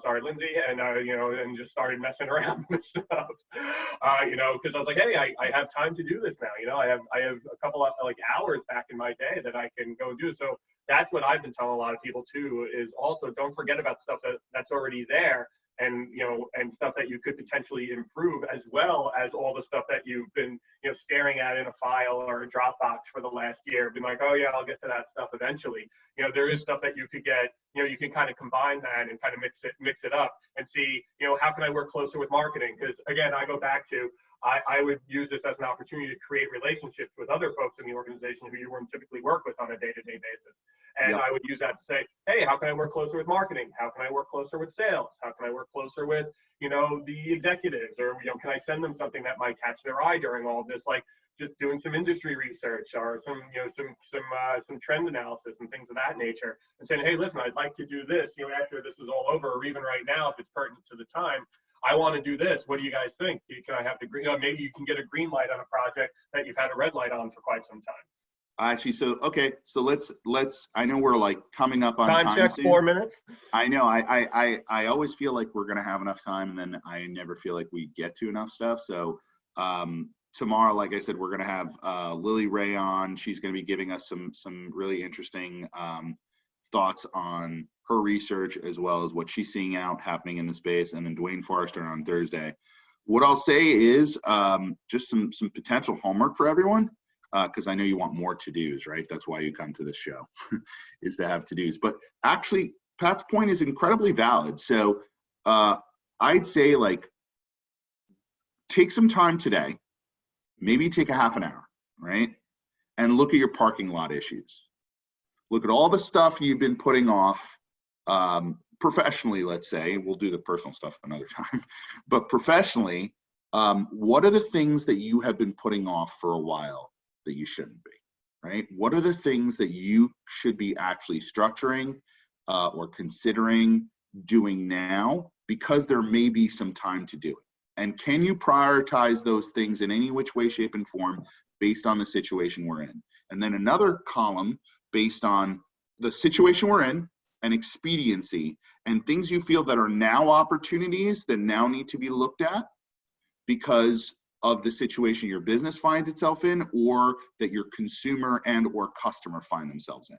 Sorry, Lindsay, and and just started messing around with stuff, because I was like, hey, I have time to do this now. I have a couple of like hours back in my day that I can go and do. So that's what I've been telling a lot of people too, is also don't forget about stuff that's already there, and and stuff that you could potentially improve, as well as all the stuff that you've been staring at in a file or a Dropbox for the last year, being like, oh yeah, I'll get to that stuff eventually. There is stuff that you could get, you can kind of combine that and kind of mix it up and see, how can I work closer with marketing? Because again, I go back to, I would use this as an opportunity to create relationships with other folks in the organization who you wouldn't typically work with on a day-to-day basis. And I would use that to say, hey, how can I work closer with marketing? How can I work closer with sales? How can I work closer with, the executives? Or, can I send them something that might catch their eye during all of this? Like just doing some industry research or some trend analysis and things of that nature, and saying, hey, listen, I'd like to do this, after this is all over, or even right now, if it's pertinent to the time, I want to do this. What do you guys think? Can I have the green? Maybe you can get a green light on a project that you've had a red light on for quite some time. Actually, so let's. I know we're like coming up on time check. 4 minutes. I know. I always feel like we're gonna have enough time, and then I never feel like we get to enough stuff. So tomorrow, like I said, we're gonna have Lily Ray on. She's gonna be giving us some really interesting thoughts on her research, as well as what she's seeing happening in the space. And then Dwayne Forrester on Thursday. What I'll say is just some potential homework for everyone, because I know you want more to-dos, right? That's why you come to this show, is to have to-dos. But actually, Pat's point is incredibly valid. So I'd say, like, take some time today, maybe take a half an hour, right? And look at your parking lot issues. Look at all the stuff you've been putting off professionally, let's say. We'll do the personal stuff another time. But professionally, what are the things that you have been putting off for a while that you shouldn't be, right? What are the things that you should be actually structuring or considering doing now, because there may be some time to do it? And can you prioritize those things in any which way, shape, and form based on the situation we're in. And then another column based on the situation we're in and expediency and things you feel that are now opportunities that now need to be looked at because of the situation your business finds itself in or that your consumer and or customer find themselves in.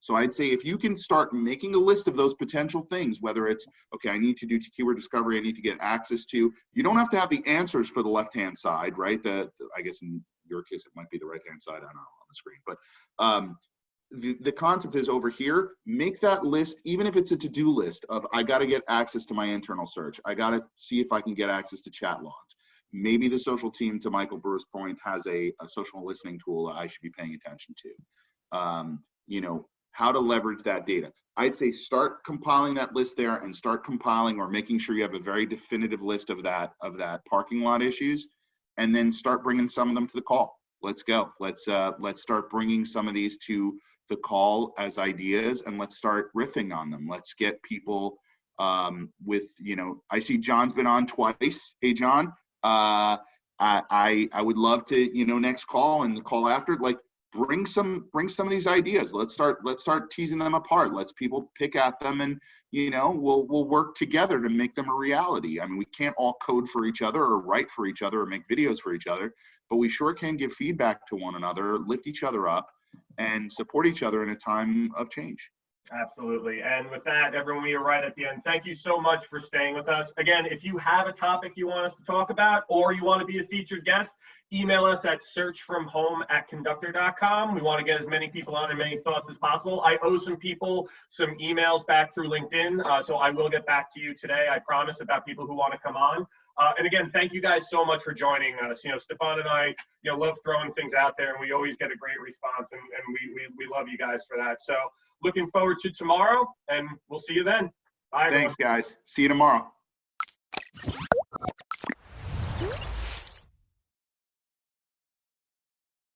So I'd say if you can start making a list of those potential things, whether it's, okay, I need to do keyword discovery, I need to get access to, you don't have to have the answers for the left-hand side, right? I guess in your case, it might be the right-hand side, I don't know, on the screen. But the concept is over here, make that list, even if it's a to-do list of, I got to get access to my internal search. I got to see if I can get access to chat logs. Maybe the social team, to Michael Brewer's point, has a social listening tool that I should be paying attention to. You know, how to leverage that data. I'd say start compiling that list there and start compiling or making sure you have a very definitive list of that parking lot issues, and then start bringing some of them to the call. Let's go. Let's start bringing some of these to the call as ideas, and let's start riffing on them. Let's get people with, you know, I see John's been on twice. Hey, John, I would love to, you know, next call and the call after, like, bring some of these ideas. Let's start teasing them apart. Let's people pick at them, and, you know, we'll work together to make them a reality. I mean, we can't all code for each other or write for each other or make videos for each other, but we sure can give feedback to one another, lift each other up, and support each other in a time of change. Absolutely. And with that, everyone, we are right at the end. Thank you so much for staying with us. Again, if you have a topic you want us to talk about, or you want to be a featured guest, email us at searchfromhome@conductor.com. We want to get as many people on and many thoughts as possible. I owe some people some emails back through LinkedIn, so I will get back to you today, I promise, about people who want to come on. And again, thank you guys so much for joining us. You know, Stephan and I, you know, love throwing things out there, and we always get a great response, and we love you guys for that. So looking forward to tomorrow, and we'll see you then. Bye. Thanks, guys. See you tomorrow.